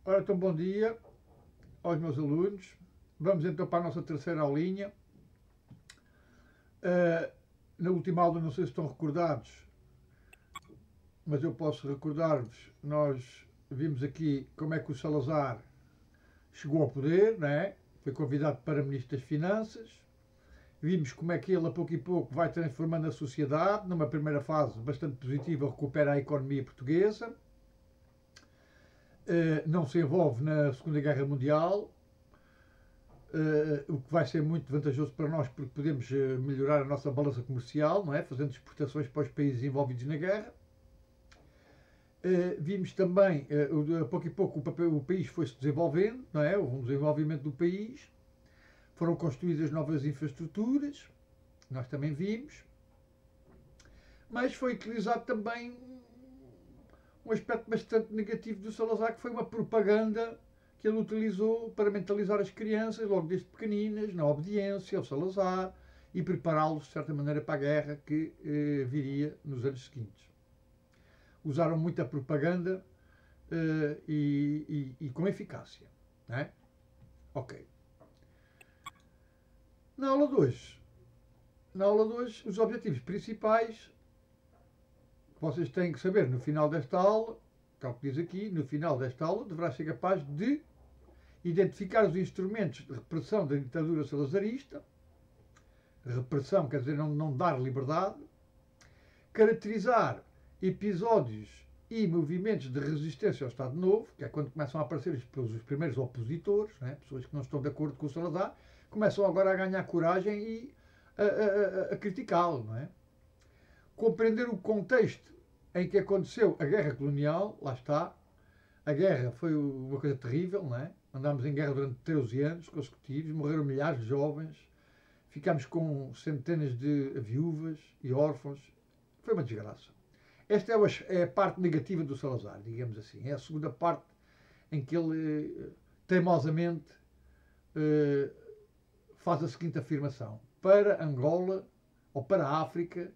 Ora, então, bom dia aos meus alunos. Vamos então para a nossa terceira aulinha. Na última aula, não sei se estão recordados, mas eu posso recordar-vos, nós vimos aqui como é que o Salazar chegou ao poder, não é? Foi convidado para Ministro das Finanças. Vimos como é que ele, a pouco e pouco, vai transformando a sociedade. Numa primeira fase bastante positiva, recupera a economia portuguesa. Não se envolve na Segunda Guerra Mundial, o que vai ser muito vantajoso para nós porque podemos melhorar a nossa balança comercial, não é? Fazendo exportações para os países envolvidos na guerra. Vimos também, a pouco e pouco, o país foi-se desenvolvendo, não é? Houve um desenvolvimento do país, foram construídas novas infraestruturas, nós também vimos, mas foi utilizado também um aspecto bastante negativo do Salazar, que foi uma propaganda que ele utilizou para mentalizar as crianças, logo desde pequeninas, na obediência ao Salazar, e prepará-los, de certa maneira, para a guerra que viria nos anos seguintes. Usaram muita propaganda e com eficácia. Não é? Ok. Na aula 2, os objetivos principais que vocês têm que saber no final desta aula, tal que diz aqui, no final desta aula deverá ser capaz de identificar os instrumentos de repressão da ditadura salazarista, repressão quer dizer não dar liberdade, caracterizar episódios e movimentos de resistência ao Estado Novo, que é quando começam a aparecer os primeiros opositores, né, pessoas que não estão de acordo com o Salazar, começam agora a ganhar coragem e a criticá-lo, não é? Compreender o contexto em que aconteceu a guerra colonial, lá está. A guerra foi uma coisa terrível, não é? Andámos em guerra durante 13 anos consecutivos, morreram milhares de jovens, ficámos com centenas de viúvas e órfãos. Foi uma desgraça. Esta é a parte negativa do Salazar, digamos assim. É a segunda parte em que ele teimosamente faz a seguinte afirmação: para Angola ou para a África,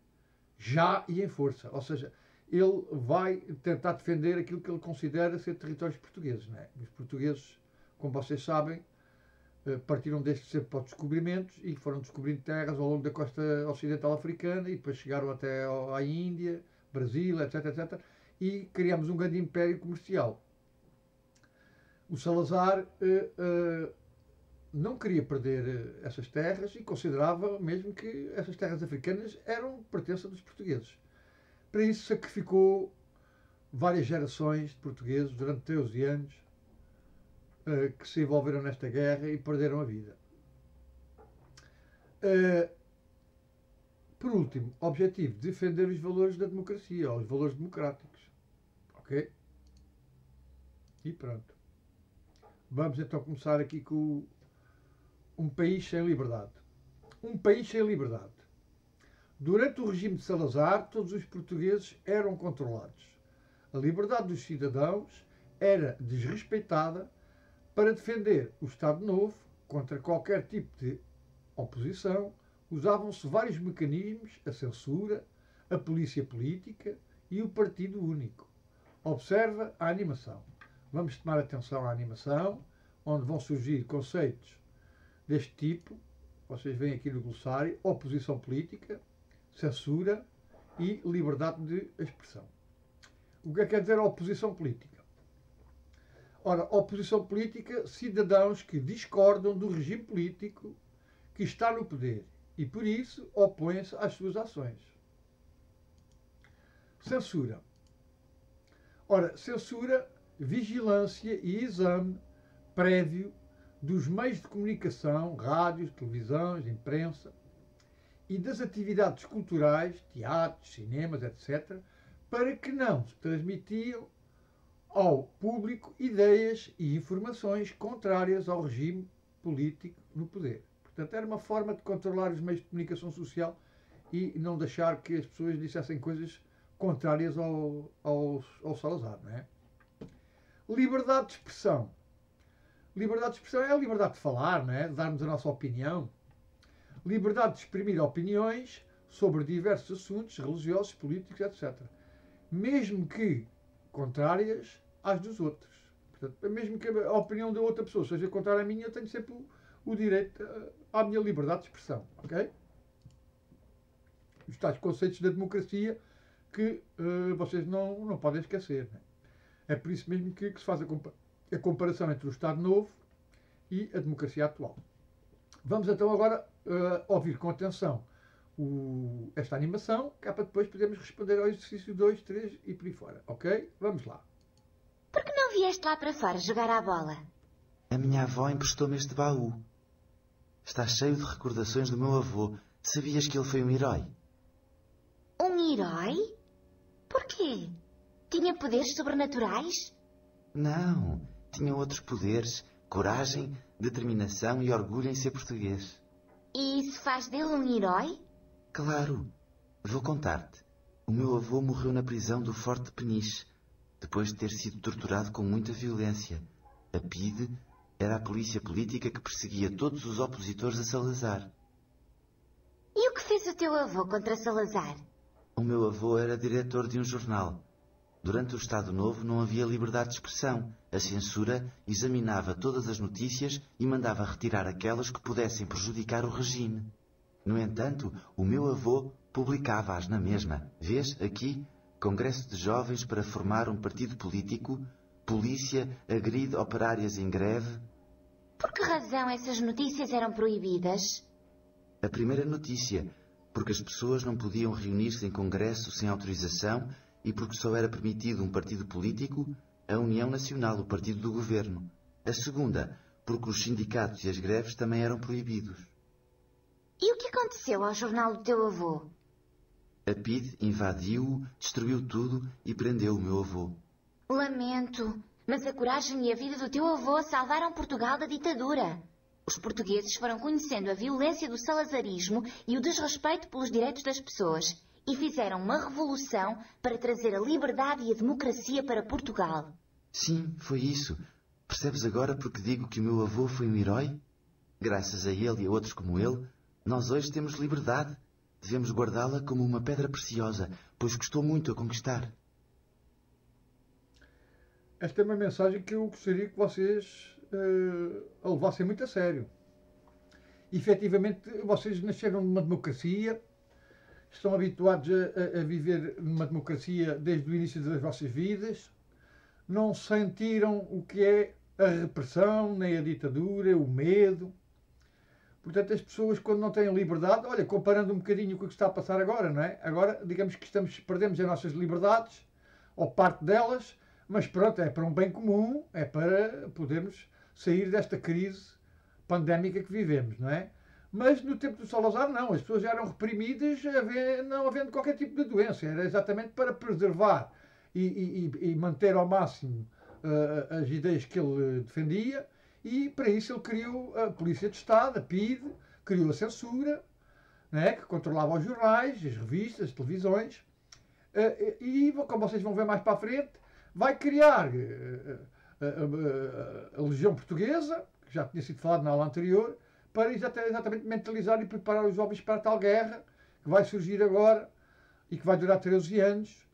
já e em força. Ou seja, ele vai tentar defender aquilo que ele considera ser territórios portugueses. Não é? Os portugueses, como vocês sabem, partiram desde sempre para os descobrimentos e foram descobrindo terras ao longo da costa ocidental africana e depois chegaram até à Índia, Brasil, etc, etc. E criamos um grande império comercial. O Salazar não queria perder essas terras e considerava mesmo que essas terras africanas eram pertença dos portugueses. Para isso sacrificou várias gerações de portugueses durante 13 anos que se envolveram nesta guerra e perderam a vida. Por último, objetivo, defender os valores da democracia, os valores democráticos. Ok? E pronto. Vamos então começar aqui com um país sem liberdade. Um país sem liberdade. Durante o regime de Salazar, todos os portugueses eram controlados. A liberdade dos cidadãos era desrespeitada. Para defender o Estado Novo contra qualquer tipo de oposição, usavam-se vários mecanismos: a censura, a polícia política e o partido único. Observa a animação. Vamos tomar atenção à animação, onde vão surgir conceitos deste tipo. Vocês veem aqui no glossário: oposição política, censura e liberdade de expressão. O que é que quer dizer a oposição política? Ora, oposição política, cidadãos que discordam do regime político que está no poder e, por isso, opõem-se às suas ações. Censura. Ora, censura, vigilância e exame prévio dos meios de comunicação, rádios, televisões, imprensa e das atividades culturais, teatros, cinemas, etc., para que não se transmitiam ao público ideias e informações contrárias ao regime político no poder. Portanto, era uma forma de controlar os meios de comunicação social e não deixar que as pessoas dissessem coisas contrárias ao Salazar, não é? Liberdade de expressão. Liberdade de expressão é a liberdade de falar, não é? De darmos a nossa opinião. Liberdade de exprimir opiniões sobre diversos assuntos religiosos, políticos, etc. Mesmo que contrárias às dos outros. Portanto, mesmo que a opinião da outra pessoa seja contrária à minha, eu tenho sempre o direito à minha liberdade de expressão, ok? Os tais conceitos da democracia que vocês não podem esquecer. Né? É por isso mesmo que se faz a comparação entre o Estado Novo e a democracia atual. Vamos então agora ouvir com atenção esta animação, que é para depois podermos responder ao exercício 2, 3 e por aí fora. Ok? Vamos lá. Por que não vieste lá para fora jogar à bola? A minha avó emprestou-me este baú. Está cheio de recordações do meu avô. Sabias que ele foi um herói? Um herói? Porquê? Tinha poderes sobrenaturais? Não, tinha outros poderes, coragem, determinação e orgulho em ser português. E isso faz dele um herói? Claro. Vou contar-te. O meu avô morreu na prisão do Forte de Peniche, depois de ter sido torturado com muita violência. A PIDE era a polícia política que perseguia todos os opositores a Salazar. E o que fez o teu avô contra Salazar? O meu avô era diretor de um jornal. Durante o Estado Novo não havia liberdade de expressão. A censura examinava todas as notícias e mandava retirar aquelas que pudessem prejudicar o regime. No entanto, o meu avô publicava-as na mesma. Vês aqui? Congresso de Jovens para formar um partido político. Polícia agride operárias em greve. Por que razão essas notícias eram proibidas? A primeira notícia, porque as pessoas não podiam reunir-se em congresso sem autorização e porque só era permitido um partido político, a União Nacional, o partido do governo. A segunda, porque os sindicatos e as greves também eram proibidos. E o que aconteceu ao jornal do teu avô? A PIDE invadiu-o, destruiu tudo e prendeu o meu avô. Lamento, mas a coragem e a vida do teu avô salvaram Portugal da ditadura. Os portugueses foram conhecendo a violência do salazarismo e o desrespeito pelos direitos das pessoas e fizeram uma revolução para trazer a liberdade e a democracia para Portugal. Sim, foi isso. Percebes agora porque digo que o meu avô foi um herói? Graças a ele e a outros como ele, nós hoje temos liberdade. Devemos guardá-la como uma pedra preciosa, pois custou muito a conquistar. Esta é uma mensagem que eu gostaria que vocês a levassem muito a sério. Efetivamente, vocês nasceram numa democracia, estão habituados a viver numa democracia desde o início das vossas vidas, não sentiram o que é a repressão, nem a ditadura, o medo. Portanto, as pessoas, quando não têm liberdade, olha, comparando um bocadinho com o que está a passar agora, não é? Agora, digamos que perdemos as nossas liberdades, ou parte delas, mas pronto, é para um bem comum, é para podermos sair desta crise pandémica que vivemos, não é? Mas no tempo do Salazar, não, as pessoas já eram reprimidas, não havendo qualquer tipo de doença, era exatamente para preservar e manter ao máximo as ideias que ele defendia, e para isso ele criou a Polícia de Estado, a PIDE, criou a censura, né, que controlava os jornais, as revistas, as televisões, e como vocês vão ver mais para a frente, vai criar a Legião Portuguesa, que já tinha sido falado na aula anterior, para exatamente mentalizar e preparar os jovens para a tal guerra que vai surgir agora e que vai durar 13 anos,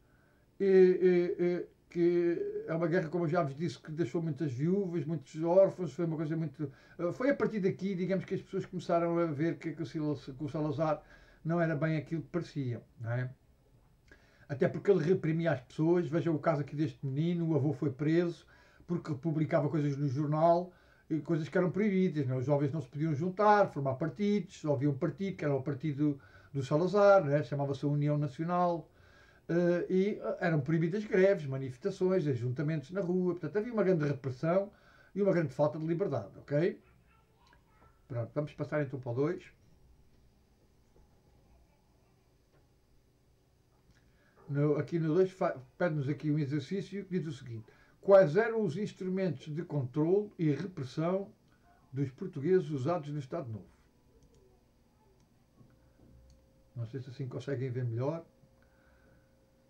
que é uma guerra, como eu já vos disse, que deixou muitas viúvas, muitos órfãos, foi uma coisa muito... Foi a partir daqui, digamos, que as pessoas começaram a ver que o Salazar não era bem aquilo que parecia, não é? Até porque ele reprimia as pessoas. Vejam o caso aqui deste menino, o avô foi preso porque publicava coisas no jornal, coisas que eram proibidas, não é? Os jovens não se podiam juntar, formar partidos, só havia um partido, que era o partido do Salazar, não é? Chamava-se a União Nacional, e eram proibidas greves, manifestações, ajuntamentos na rua, portanto havia uma grande repressão e uma grande falta de liberdade, ok? Pronto, vamos passar então para o 2. Aqui no 2 pede-nos aqui um exercício que diz o seguinte: quais eram os instrumentos de controle e repressão dos portugueses usados no Estado Novo? Não sei se assim conseguem ver melhor.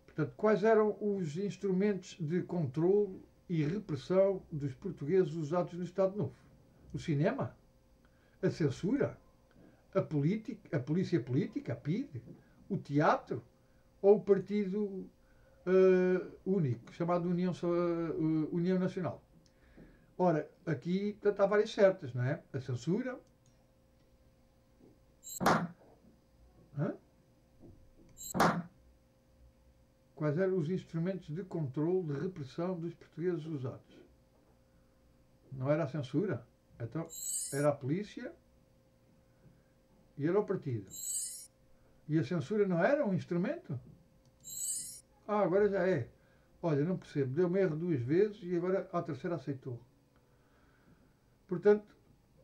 Portanto, quais eram os instrumentos de controle e repressão dos portugueses usados no Estado Novo? O cinema? A censura? A polícia política, a PIDE? O teatro? Ou o partido único, chamado União Nacional? Ora, aqui portanto, há várias certas, não é? A censura. Hã? Quais eram os instrumentos de controle, de repressão dos portugueses usados? Não era a censura? Então, era a polícia e era o partido. E a censura não era um instrumento? Ah, agora já é. Olha, não percebo. Deu-me erro 2 vezes e agora a terceira aceitou. Portanto,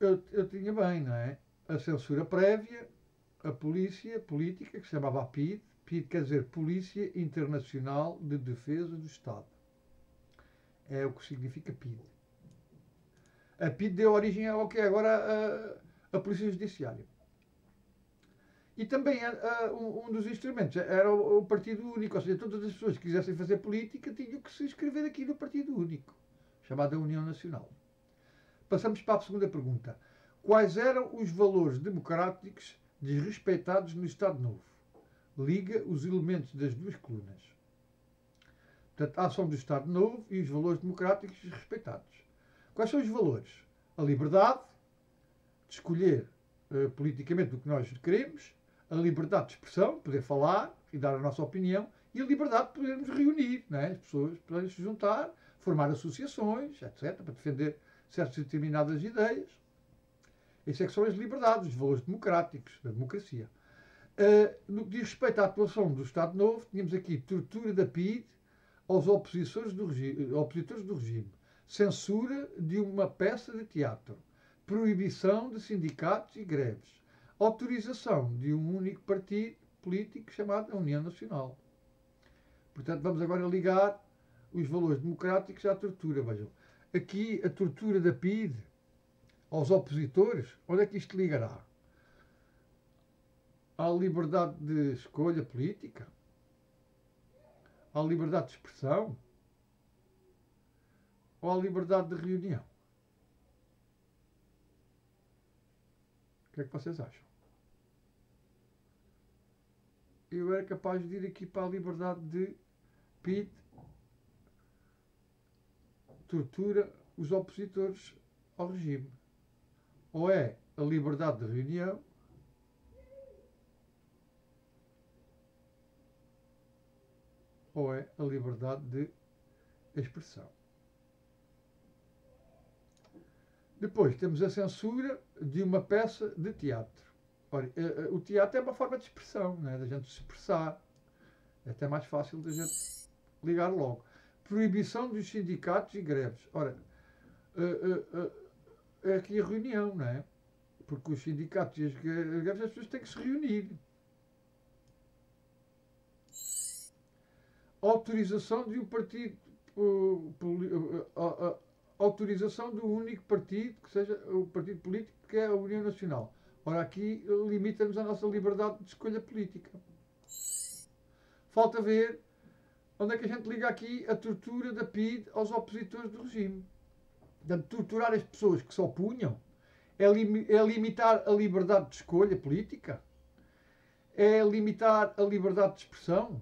eu tinha bem, não é? A censura prévia, a polícia política, que se chamava a PIDE. PIDE quer dizer Polícia Internacional de Defesa do Estado. É o que significa PIDE. A PIDE deu origem ao que é agora a Polícia Judiciária. E também um dos instrumentos era o Partido Único, ou seja, todas as pessoas que quisessem fazer política tinham que se inscrever aqui no Partido Único, chamada União Nacional. Passamos para a segunda pergunta. Quais eram os valores democráticos desrespeitados no Estado Novo? Liga os elementos das 2 colunas. Portanto, a ação do Estado Novo e os valores democráticos desrespeitados. Quais são os valores? A liberdade de escolher politicamente o que nós queremos, a liberdade de expressão, poder falar e dar a nossa opinião, e a liberdade de podermos reunir, não é? As pessoas poderem se juntar, formar associações, etc., para defender certas determinadas ideias. Essas é que são as liberdades, os valores democráticos, da democracia. No que diz respeito à atuação do Estado Novo, tínhamos aqui tortura da PIDE aos opositores do regime, censura de uma peça de teatro, proibição de sindicatos e greves, autorização de um único partido político chamado União Nacional. Portanto, vamos agora ligar os valores democráticos à tortura. Vejam, aqui a tortura da PIDE aos opositores, onde é que isto ligará? À liberdade de escolha política? À liberdade de expressão? Ou à liberdade de reunião? O que é que vocês acham? Eu era capaz de ir aqui para a liberdade de PIDE, tortura os opositores ao regime. Ou é a liberdade de reunião, ou é a liberdade de expressão. Depois temos a censura de uma peça de teatro. Ora, o teatro é uma forma de expressão, não é? Da gente se expressar. É até mais fácil da gente ligar logo. Proibição dos sindicatos e greves. Ora, é aqui a reunião, não é? Porque os sindicatos e as greves, as pessoas têm que se reunir. Autorização de um partido, autorização do único partido, que seja o partido político, que é a União Nacional. Ora, aqui limita-nos a nossa liberdade de escolha política. Falta ver onde é que a gente liga aqui a tortura da PIDE aos opositores do regime. Portanto, torturar as pessoas que se opunham é limitar a liberdade de escolha política? É limitar a liberdade de expressão?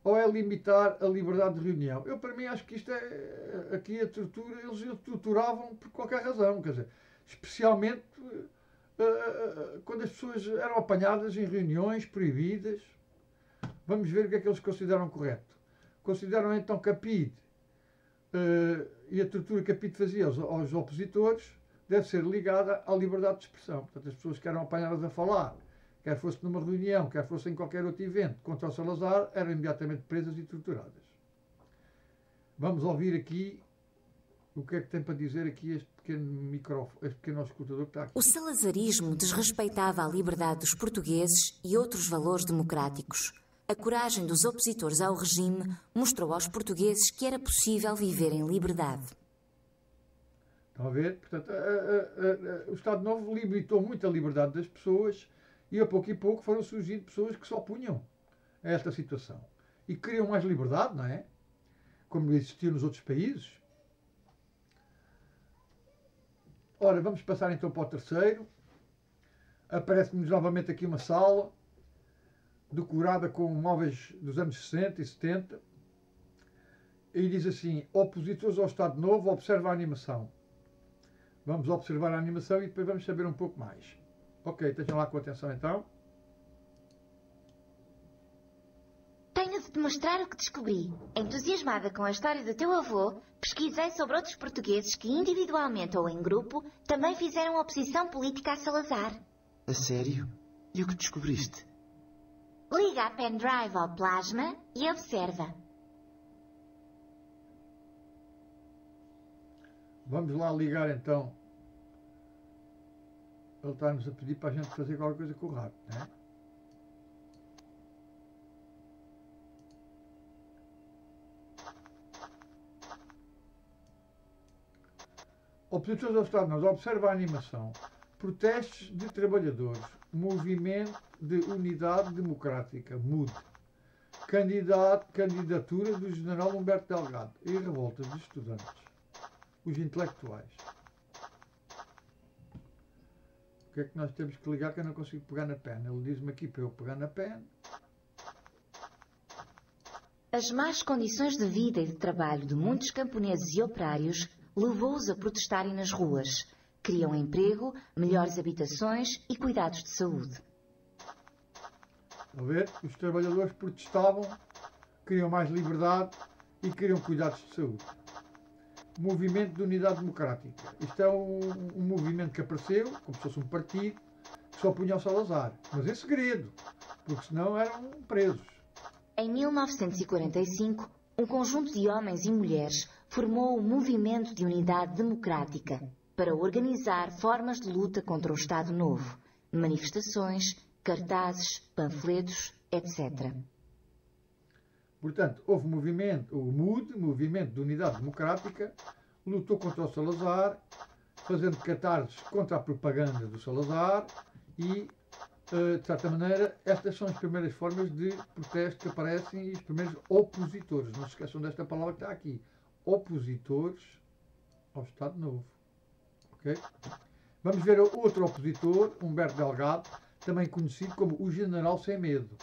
Ou é limitar a liberdade de reunião? Eu, para mim, acho que isto é... Aqui a tortura, eles torturavam por qualquer razão. Quer dizer, especialmente quando as pessoas eram apanhadas em reuniões proibidas. Vamos ver o que é que eles consideram correto. Consideram então que a PIDE e a tortura que a PIDE fazia aos opositores deve ser ligada à liberdade de expressão. Portanto, as pessoas que eram apanhadas a falar, quer fosse numa reunião, quer fosse em qualquer outro evento, contra o Salazar, eram imediatamente presas e torturadas. Vamos ouvir aqui o que é que tem para dizer aqui este pequeno escutador que está aqui. O salazarismo desrespeitava a liberdade dos portugueses e outros valores democráticos. A coragem dos opositores ao regime mostrou aos portugueses que era possível viver em liberdade. Estão a ver? Portanto, o Estado Novo limitou muito a liberdade das pessoas e a pouco e pouco foram surgindo pessoas que se opunham a esta situação. E queriam mais liberdade, não é? Como existia nos outros países. Ora, vamos passar então para o terceiro. Aparece-nos novamente aqui uma sala decorada com móveis dos anos 60 e 70 E diz assim, opositores ao Estado Novo, observa a animação. Vamos observar a animação e depois vamos saber um pouco mais. Ok, estejam lá com atenção então. Tenho de te mostrar o que descobri. Entusiasmada com a história do teu avô, pesquisei sobre outros portugueses que, individualmente ou em grupo, também fizeram oposição política a Salazar. A sério? E o que descobriste? Liga a pendrive ao plasma e observa. Vamos lá ligar então. Ele está-nos a pedir para a gente fazer qualquer coisa com o rato, não é? Opositores ao Estado Novo, observa a animação. Protestos de trabalhadores. Movimento de Unidade Democrática, MUD. Candidatura do general Humberto Delgado. E revoltas de estudantes. Os intelectuais. O que é que nós temos que ligar que eu não consigo pegar na pen? Ele diz-me aqui para eu pegar na pen. As más condições de vida e de trabalho de muitos camponeses e operários levou-os a protestarem nas ruas. Queriam emprego, melhores habitações e cuidados de saúde. A ver, os trabalhadores protestavam, queriam mais liberdade e queriam cuidados de saúde. Movimento de Unidade Democrática. Isto é um movimento que apareceu, como se fosse um partido, que só punha o Salazar. Mas em segredo, porque senão eram presos. Em 1945, um conjunto de homens e mulheres formou o Movimento de Unidade Democrática para organizar formas de luta contra o Estado Novo, manifestações, cartazes, panfletos, etc. Portanto, houve movimento, o MUD, Movimento de Unidade Democrática, lutou contra o Salazar, fazendo cartazes contra a propaganda do Salazar e, de certa maneira, estas são as primeiras formas de protesto que aparecem e os primeiros opositores. Não se esqueçam desta palavra que está aqui. Opositores ao Estado Novo. Okay? Vamos ver outro opositor, Humberto Delgado, também conhecido como o General Sem Medo.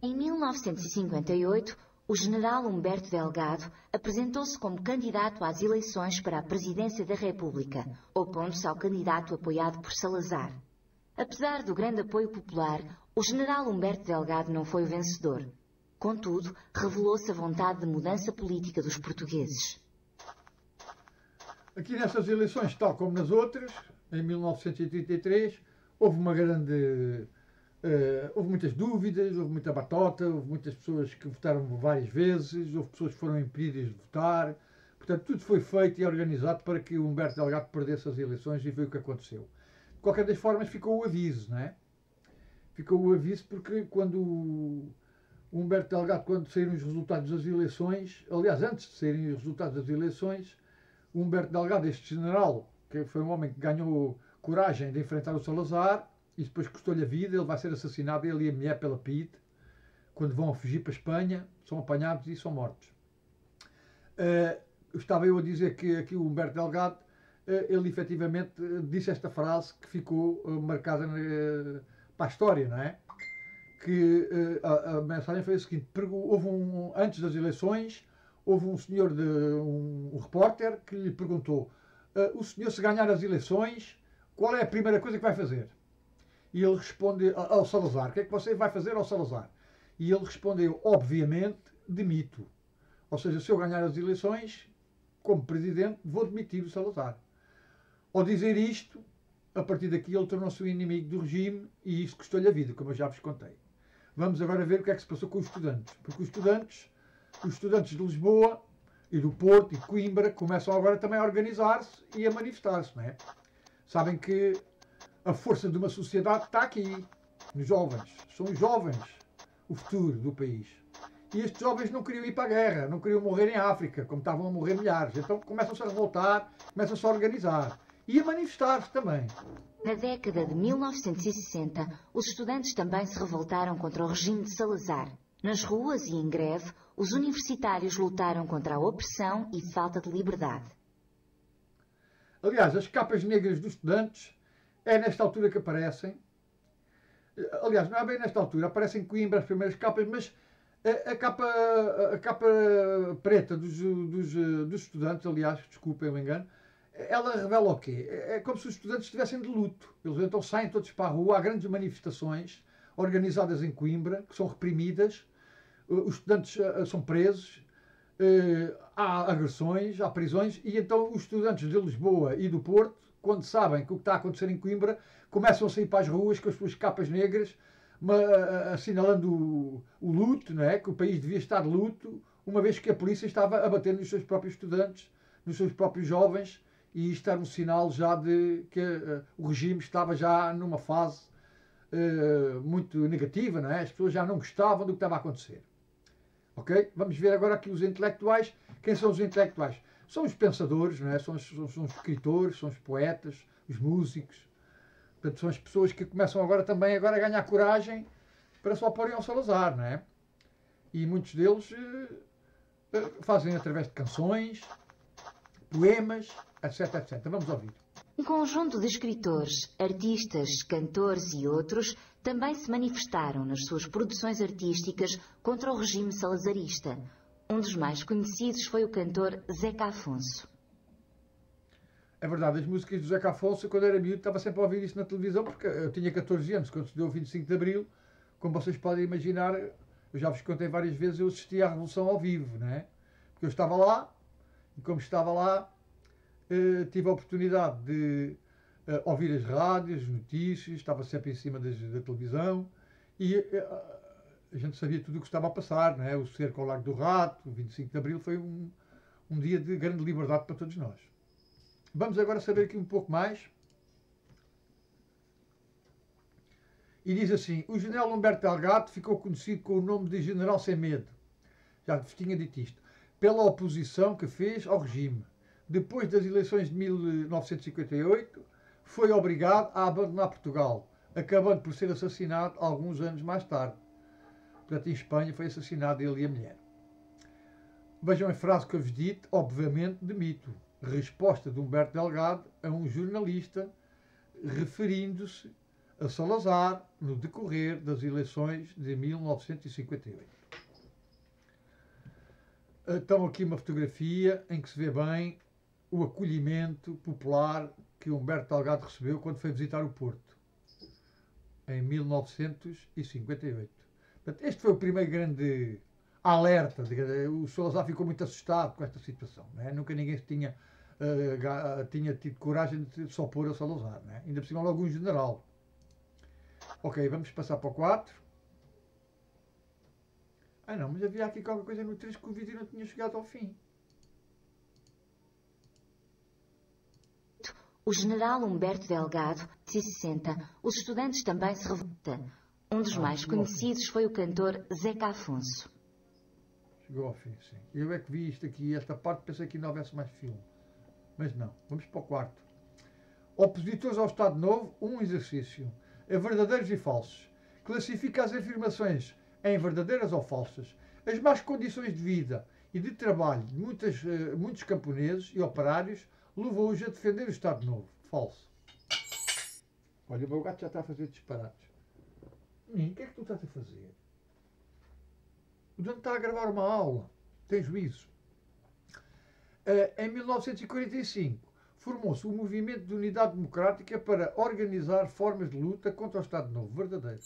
Em 1958, o general Humberto Delgado apresentou-se como candidato às eleições para a presidência da República, opondo-se ao candidato apoiado por Salazar. Apesar do grande apoio popular, o general Humberto Delgado não foi o vencedor. Contudo, revelou-se a vontade de mudança política dos portugueses. Aqui nessas eleições, tal como nas outras, em 1933, houve uma grande... houve muitas dúvidas, houve muita batota, houve muitas pessoas que votaram várias vezes, houve pessoas que foram impedidas de votar. Portanto, tudo foi feito e organizado para que o Humberto Delgado perdesse as eleições e foi o que aconteceu. De qualquer das formas, ficou o aviso, não é? Ficou o aviso porque quando o Humberto Delgado, quando saíram os resultados das eleições, aliás, antes de saírem os resultados das eleições, o Humberto Delgado, este general, que foi um homem que ganhou coragem de enfrentar o Salazar, e depois custou-lhe a vida, ele vai ser assassinado, ele e a mulher pela PIDE, quando vão a fugir para a Espanha, são apanhados e são mortos. Estava eu a dizer que aqui o Humberto Delgado, ele efetivamente disse esta frase que ficou marcada para a história, não é? Que a mensagem foi a seguinte: antes das eleições, houve um senhor, um repórter, que lhe perguntou: o senhor, se ganhar as eleições, qual é a primeira coisa que vai fazer? E ele responde ao Salazar: o que é que você vai fazer ao Salazar? E ele respondeu: obviamente, demito. Ou seja, se eu ganhar as eleições, como presidente, vou demitir o Salazar. Ao dizer isto, a partir daqui ele tornou-se o inimigo do regime e isso custou-lhe a vida, como eu já vos contei. Vamos agora ver o que é que se passou com os estudantes. Porque os estudantes de Lisboa e do Porto e de Coimbra começam agora também a organizar-se e a manifestar-se, não é? Sabem que a força de uma sociedade está aqui, nos jovens. São os jovens o futuro do país. E estes jovens não queriam ir para a guerra, não queriam morrer em África, como estavam a morrer milhares. Então começam-se a revoltar, começam-se a organizar. E a manifestar-se também. Na década de 1960, os estudantes também se revoltaram contra o regime de Salazar. Nas ruas e em greve, os universitários lutaram contra a opressão e falta de liberdade. Aliás, as capas negras dos estudantes é nesta altura que aparecem. Aliás, não é bem nesta altura. Aparecem em Coimbra as primeiras capas, mas A capa preta dos estudantes, aliás, desculpem o engano, ela revela o quê? É como se os estudantes estivessem de luto. Eles então saem todos para a rua, há grandes manifestações organizadas em Coimbra, que são reprimidas, os estudantes são presos, há agressões, há prisões, e então os estudantes de Lisboa e do Porto, quando sabem que o que está a acontecer em Coimbra, começam a sair para as ruas com as suas capas negras, assinalando o luto, não é? Que o país devia estar de luto, uma vez que a polícia estava a bater nos seus próprios estudantes, nos seus próprios jovens, e isto era um sinal já de que o regime estava já numa fase muito negativa, não é? As pessoas já não gostavam do que estava a acontecer. Ok? Vamos ver agora aqui os intelectuais. Quem são os intelectuais? São os pensadores, não é? São os escritores, são os poetas, os músicos. Portanto, são as pessoas que começam agora também a ganhar coragem para se oporem ao Salazar, não é? E muitos deles fazem através de canções, poemas, etc, etc. Vamos ouvir. Um conjunto de escritores, artistas, cantores e outros também se manifestaram nas suas produções artísticas contra o regime salazarista. Um dos mais conhecidos foi o cantor Zeca Afonso. É verdade, as músicas do Zeca Afonso, quando era miúdo, estava sempre a ouvir isso na televisão, porque eu tinha 14 anos, quando se deu o 25 de Abril, como vocês podem imaginar, eu já vos contei várias vezes, eu assistia à Revolução ao vivo, não é? Porque eu estava lá, e como estava lá, tive a oportunidade de ouvir as rádios, as notícias, estava sempre em cima da televisão, e a gente sabia tudo o que estava a passar, não é? O cerco ao Largo do Rato, o 25 de Abril, foi um dia de grande liberdade para todos nós. Vamos agora saber aqui um pouco mais. E diz assim: o general Humberto Delgado ficou conhecido com o nome de General Sem Medo. Já vos tinha dito isto. Pela oposição que fez ao regime. Depois das eleições de 1958, foi obrigado a abandonar Portugal, acabando por ser assassinado alguns anos mais tarde. Portanto, em Espanha foi assassinado ele e a mulher. Vejam a frase que eu vos dito, obviamente, de mito. Resposta de Humberto Delgado a um jornalista referindo-se a Salazar no decorrer das eleições de 1958. Então aqui uma fotografia em que se vê bem o acolhimento popular que Humberto Delgado recebeu quando foi visitar o Porto, em 1958. Portanto, este foi o primeiro grande alerta. O Salazar ficou muito assustado com esta situação. Não é? Nunca ninguém tinha tido coragem de se opor a Salazar. Não é? Ainda por cima logo um general. Ok, vamos passar para o 4. Ah não, mas havia aqui qualquer coisa no 3 que o vídeo não tinha chegado ao fim. O general Humberto Delgado, de 60, os estudantes também se revoltam. Um dos mais conhecidos foi o cantor Zeca Afonso. Chegou ao fim, sim. Eu é que vi isto aqui, esta parte, pensei que não houvesse mais filme. Mas não. Vamos para o 4. Opositores ao Estado Novo, um exercício. É verdadeiros e falsos. Classifica as afirmações em verdadeiras ou falsas. As más condições de vida e de trabalho de muitos camponeses e operários levou-os a defender o Estado Novo. Falso. Olha, o meu gato já está a fazer disparates. Menino, o que é que tu estás a fazer? O dono está a gravar uma aula. Tem juízo. Em 1945, formou-se o Movimento de Unidade Democrática para organizar formas de luta contra o Estado Novo. Verdadeiro.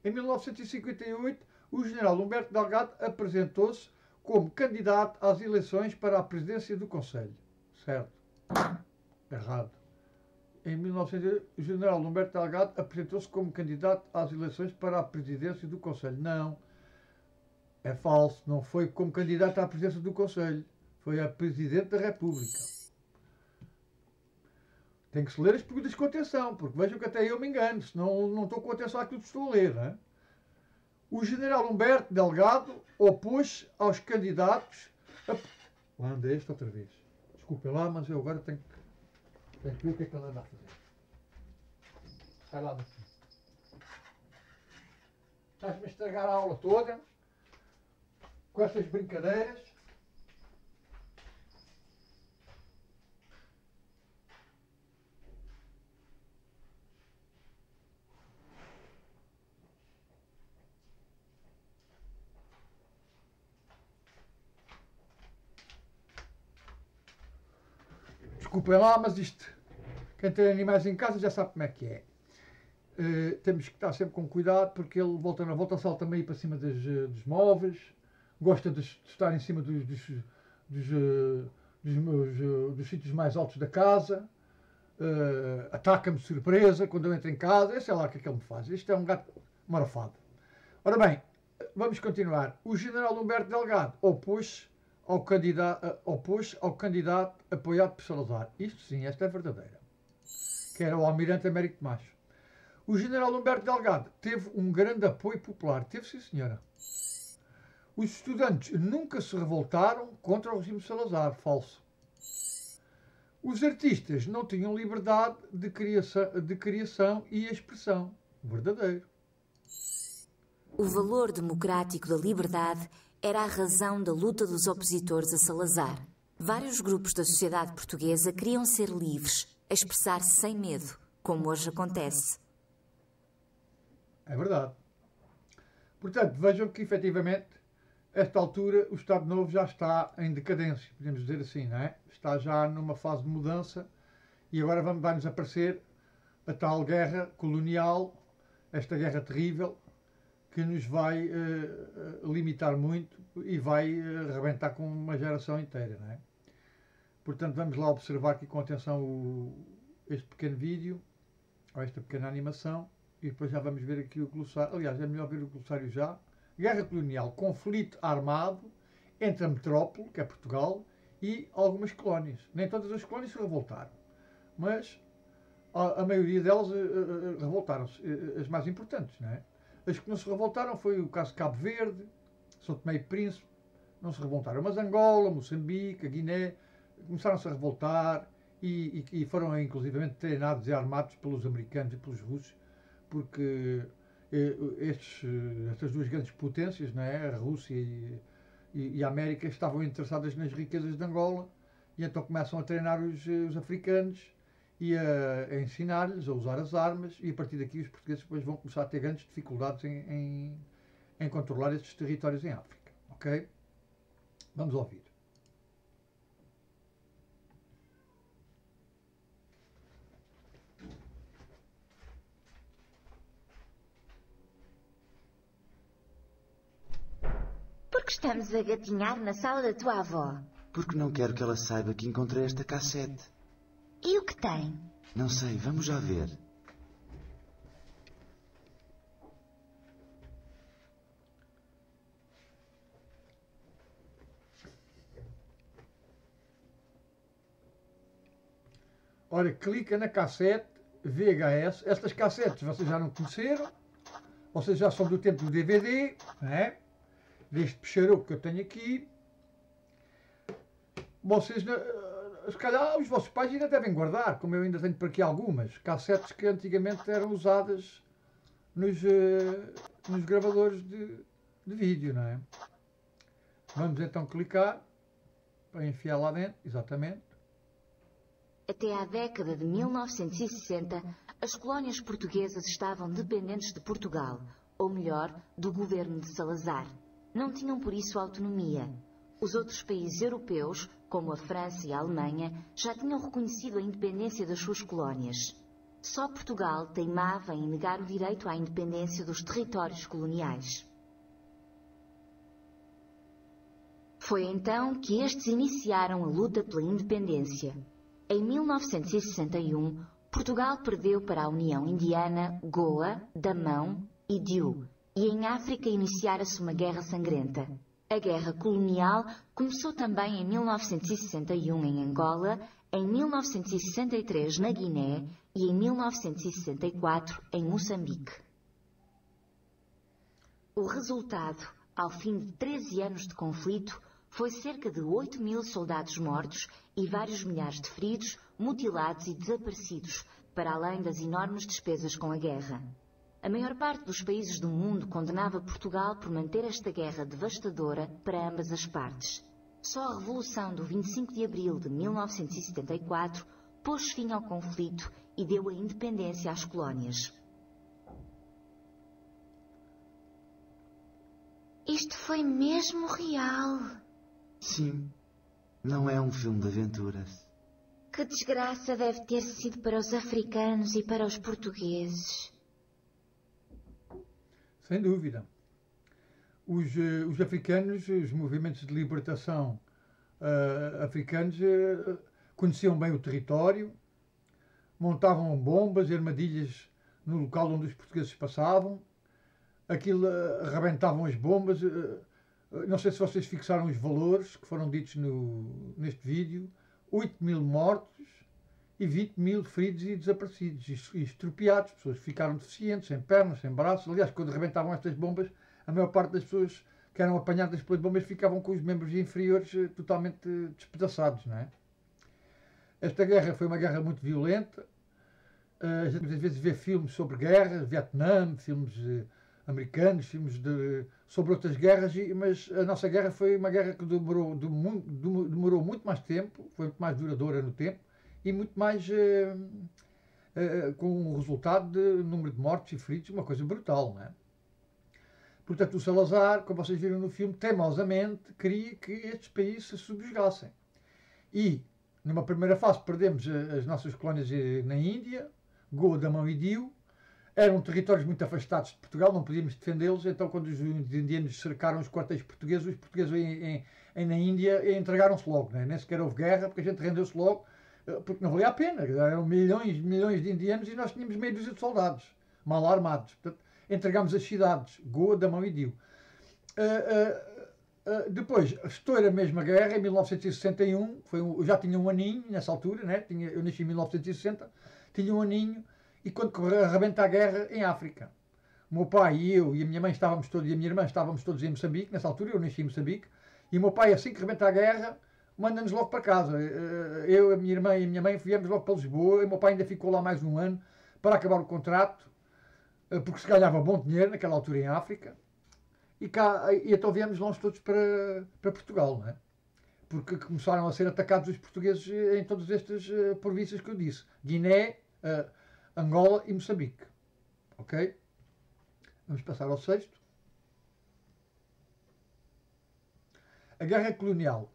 Em 1958, o general Humberto Delgado apresentou-se como candidato às eleições para a presidência do Conselho. Certo? Errado. Em 1908, o general Humberto Delgado apresentou-se como candidato às eleições para a presidência do Conselho. Não. É falso. Não foi como candidato à presidência do Conselho. Foi a Presidente da República. Tem que se ler as perguntas com atenção, porque vejam que até eu me engano, senão não estou com atenção àquilo que estou a ler. Não é? O general Humberto Delgado opôs aos candidatos a... Lá anda este outra vez. Desculpem lá, mas eu agora tenho que ver o que é que ele anda a fazer. Sai lá daqui. Estás-me a estragar a aula toda com estas brincadeiras. desculpem lá, mas isto, quem tem animais em casa já sabe como é que é. Temos que estar sempre com cuidado, porque ele volta na volta, salta meio para cima dos móveis, gosta de estar em cima dos sítios mais altos da casa, ataca-me de surpresa quando eu entro em casa, eu sei lá o que é que ele me faz. Isto é um gato marafado. Ora bem, vamos continuar. O general Humberto Delgado opôs-se ao candidato apoiado por Salazar. Isto sim, esta é verdadeira. Que era o almirante Américo Tomás. O general Humberto Delgado teve um grande apoio popular. Teve, sim, senhora. Os estudantes nunca se revoltaram contra o regime de Salazar. Falso. Os artistas não tinham liberdade de criação e expressão. Verdadeiro. O valor democrático da liberdade era a razão da luta dos opositores a Salazar. Vários grupos da sociedade portuguesa queriam ser livres, a expressar-se sem medo, como hoje acontece. É verdade. Portanto, vejam que, efetivamente, a esta altura, o Estado Novo já está em decadência, podemos dizer assim, não é? Está já numa fase de mudança e agora vai-nos aparecer a tal guerra colonial, esta guerra terrível, que nos vai limitar muito e vai arrebentar com uma geração inteira, não é? Portanto, vamos lá observar aqui com atenção este pequeno vídeo, ou esta pequena animação, e depois já vamos ver aqui o glossário. Aliás, é melhor ver o glossário já. Guerra colonial, conflito armado entre a metrópole, que é Portugal, e algumas colónias. Nem todas as colónias se revoltaram, mas a maioria delas revoltaram-se, as mais importantes, não é? As que não se revoltaram foi o caso de Cabo Verde, São Tomé e Príncipe, não se revoltaram. Mas Angola, Moçambique, a Guiné, começaram-se a revoltar e foram inclusivamente treinados e armados pelos americanos e pelos russos, porque estas duas grandes potências, não é? A Rússia e a América, estavam interessadas nas riquezas de Angola e então começam a treinar os africanos e a ensinar-lhes a usar as armas, e a partir daqui os portugueses depois vão começar a ter grandes dificuldades em controlar estes territórios em África. Ok? Vamos ouvir. Por que estamos a gatinhar na sala da tua avó? Porque não quero que ela saiba que encontrei esta cassete. E o que tem? Não sei, vamos já ver. Ora, clica na cassete VHS. Estas cassetes vocês já não conheceram, vocês já são do tempo do DVD, não é? Deste peixaroco que eu tenho aqui. Vocês, se calhar, os vossos pais ainda devem guardar, como eu ainda tenho por aqui algumas cassetes que antigamente eram usadas nos gravadores de vídeo, não é? Vamos então clicar para enfiar lá dentro, exatamente. Até à década de 1960, as colónias portuguesas estavam dependentes de Portugal, ou melhor, do governo de Salazar. Não tinham por isso autonomia. Os outros países europeus, como a França e a Alemanha, já tinham reconhecido a independência das suas colónias. Só Portugal teimava em negar o direito à independência dos territórios coloniais. Foi então que estes iniciaram a luta pela independência. Em 1961, Portugal perdeu para a União Indiana Goa, Damão e Diu, e em África iniciara-se uma guerra sangrenta. A guerra colonial começou também em 1961 em Angola, em 1963 na Guiné e em 1964 em Moçambique. O resultado, ao fim de 13 anos de conflito, foi cerca de 8.000 soldados mortos e vários milhares de feridos, mutilados e desaparecidos, para além das enormes despesas com a guerra. A maior parte dos países do mundo condenava Portugal por manter esta guerra devastadora para ambas as partes. Só a Revolução do 25 de abril de 1974 pôs fim ao conflito e deu a independência às colónias. Isto foi mesmo real. Sim, não é um filme de aventuras. Que Que desgraça deve ter sido para os africanos e para os portugueses. Sem dúvida. Os africanos, os movimentos de libertação africanos, conheciam bem o território, montavam bombas e armadilhas no local onde os portugueses passavam, aquilo arrebentavam as bombas. Não sei se vocês fixaram os valores que foram ditos neste vídeo: 8.000 mortos e 20.000 feridos e desaparecidos e estropiados. Pessoas que ficaram deficientes, sem pernas, sem braços. Aliás, quando arrebentavam estas bombas, a maior parte das pessoas que eram apanhadas pelas bombas ficavam com os membros inferiores totalmente despedaçados, não é? Esta guerra foi uma guerra muito violenta. A gente às vezes vê filmes sobre guerras, Vietnã, filmes americanos, filmes sobre outras guerras, mas a nossa guerra foi uma guerra que demorou muito mais tempo, foi muito mais duradoura no tempo e muito mais com um resultado de número de mortos e feridos, uma coisa brutal, não é? Portanto, o Salazar, como vocês viram no filme, teimosamente queria que estes países se subjugassem. E, numa primeira fase, perdemos as nossas colónias na Índia, Goa, Damão e Diu. Eram territórios muito afastados de Portugal, não podíamos defendê-los, então quando os indianos cercaram os quartéis portugueses, os portugueses na Índia entregaram-se logo, né? Nem sequer houve guerra, porque a gente rendeu-se logo, porque não valia a pena. Eram milhões de indianos e nós tínhamos meia dúzia de soldados, mal armados. Portanto, entregámos as cidades, Goa, Damão e Diu. Depois, estoura a mesma guerra, em 1961, eu já tinha um aninho nessa altura, né? Eu nasci em 1960, tinha um aninho, e quando arrebenta a guerra em África. O meu pai e eu e a minha mãe e a minha irmã estávamos todos em Moçambique, nessa altura eu nasci em Moçambique, e o meu pai, assim que arrebenta a guerra, manda-nos logo para casa. Eu, a minha irmã e a minha mãe viemos logo para Lisboa, e o meu pai ainda ficou lá mais um ano para acabar o contrato, porque se ganhava bom dinheiro naquela altura em África, e então viemos nós todos para Portugal, não é? Porque começaram a ser atacados os portugueses em todas estas províncias que eu disse: Guiné, Angola e Moçambique. Ok? Vamos passar ao sexto. A guerra colonial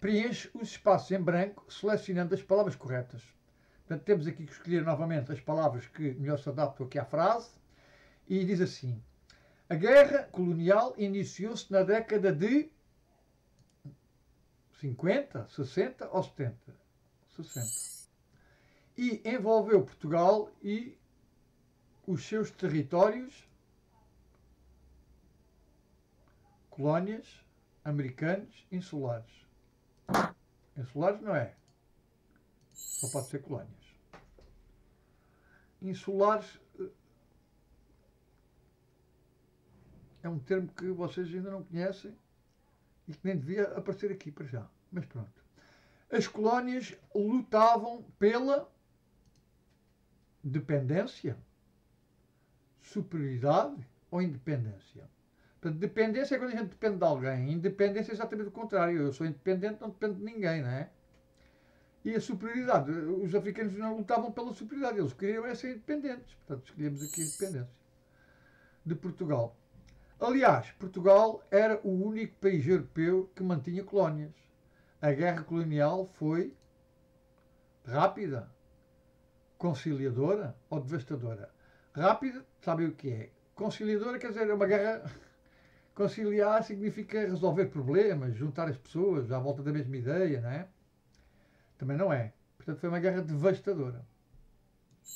preenche os espaços em branco selecionando as palavras corretas. Portanto, temos aqui que escolher novamente as palavras que melhor se adaptam aqui à frase. E diz assim: a guerra colonial iniciou-se na década de 50, 60 ou 70? 60. E envolveu Portugal e os seus territórios, colónias, americanos, insulares. Insulares não é. Só pode ser colónias. Insulares é um termo que vocês ainda não conhecem e que nem devia aparecer aqui para já. Mas pronto. As colónias lutavam pela dependência, superioridade ou independência. Portanto, dependência é quando a gente depende de alguém. Independência é exatamente o contrário. Eu sou independente, não dependo de ninguém, não é? E a superioridade. Os africanos não lutavam pela superioridade. Eles queriam ser independentes. Portanto, escolhemos aqui a independência de Portugal. Aliás, Portugal era o único país europeu que mantinha colónias. A guerra colonial foi rápida, conciliadora ou devastadora? Rápida, sabem o que é? Conciliadora quer dizer, é uma guerra. Conciliar significa resolver problemas, juntar as pessoas à volta da mesma ideia, não é? Também não é. Portanto, foi uma guerra devastadora.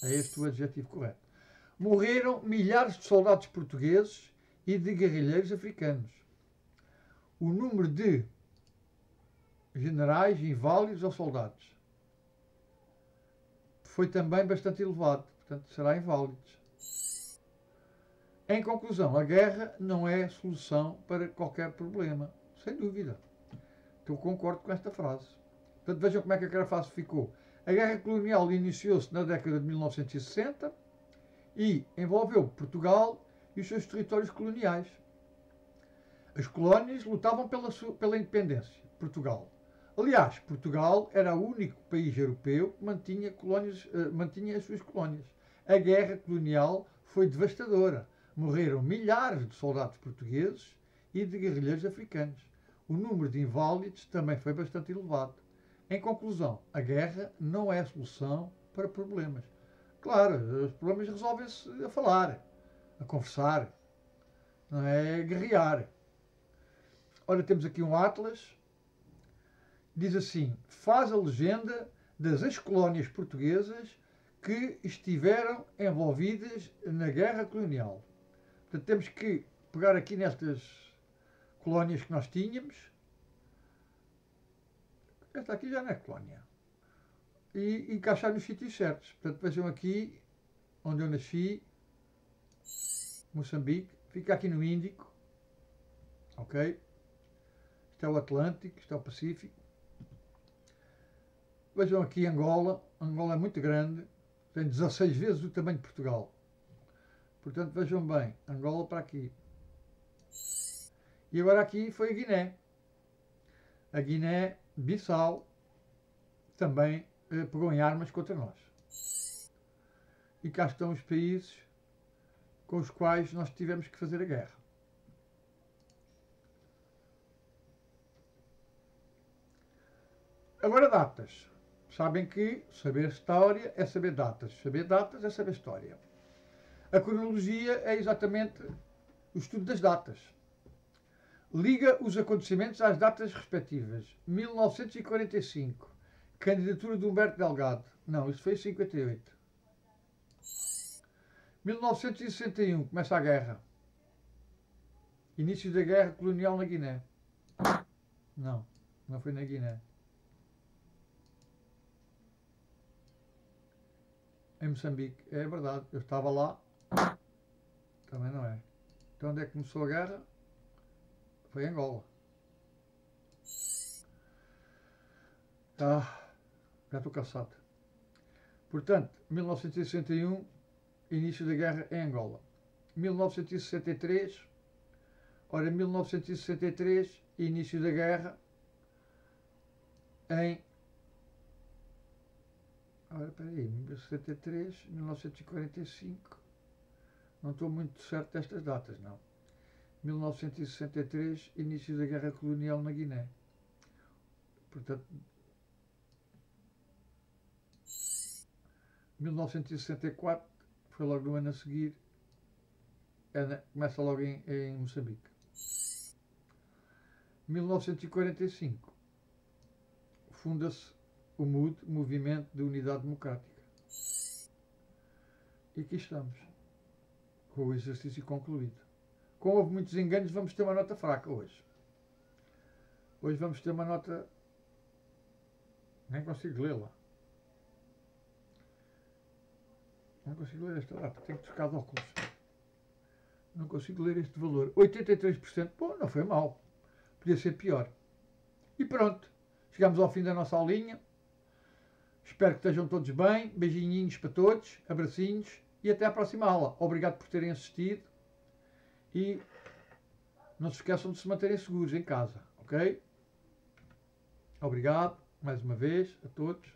É este o adjetivo correto. Morreram milhares de soldados portugueses e de guerrilheiros africanos. O número de generais, inválidos ou soldados foi também bastante elevado. Portanto, será inválidos. Em conclusão, a guerra não é solução para qualquer problema. Sem dúvida. Eu concordo com esta frase. Portanto, vejam como é que aquela frase ficou. A guerra colonial iniciou-se na década de 1960 e envolveu Portugal e os seus territórios coloniais. As colónias lutavam pela independência. Portugal. Aliás, Portugal era o único país europeu que mantinha as suas colónias. A guerra colonial foi devastadora. Morreram milhares de soldados portugueses e de guerrilheiros africanos. O número de inválidos também foi bastante elevado. Em conclusão, a guerra não é a solução para problemas. Claro, os problemas resolvem-se a falar, a conversar, não é guerrear. Ora, temos aqui um atlas, diz assim, faz a legenda das ex-colónias portuguesas que estiveram envolvidas na guerra colonial. Portanto, temos que pegar aqui nestas colónias que nós tínhamos. Esta aqui já não é colónia. E encaixar nos sítios certos. Portanto, vejam aqui onde eu nasci, Moçambique, fica aqui no Índico, ok? Isto é o Atlântico, isto é o Pacífico. Vejam aqui Angola, Angola é muito grande, tem 16 vezes o tamanho de Portugal. Portanto, vejam bem, Angola para aqui. E agora aqui foi a Guiné. A Guiné-Bissau também pegou em armas contra nós. E cá estão os países com os quais nós tivemos que fazer a guerra. Agora datas. Sabem que saber história é saber datas. Saber datas é saber história. A cronologia é exatamente o estudo das datas. Liga os acontecimentos às datas respectivas. 1945. Candidatura de Humberto Delgado. Não, isso foi em 58. 1961. Começa a guerra. Início da guerra colonial na Guiné. Não, não foi na Guiné. Em Moçambique. É verdade, eu estava lá. Também não é. Então onde é que começou a guerra? Foi em Angola. Já estou cansado. Portanto, 1961, início da guerra em Angola. 1963, ora, 1963, início da guerra em... Ora, espera aí, 1973, 1945, não estou muito certo destas datas, não. 1963, início da guerra colonial na Guiné. Portanto, 1964, foi logo no ano a seguir, começa logo em Moçambique. 1945, funda-se o MUD, Movimento de Unidade Democrática. E aqui estamos, com o exercício concluído. Como houve muitos enganos, vamos ter uma nota fraca hoje. Hoje vamos ter uma nota... Nem consigo lê-la. Não consigo ler esta data, tenho que trocar de óculos. Não consigo ler este valor. 83%, pô, não foi mal. Podia ser pior. E pronto, chegamos ao fim da nossa aulinha. Espero que estejam todos bem. Beijinhos para todos, abracinhos e até à próxima aula. Obrigado por terem assistido e não se esqueçam de se manterem seguros em casa, ok? Obrigado mais uma vez a todos.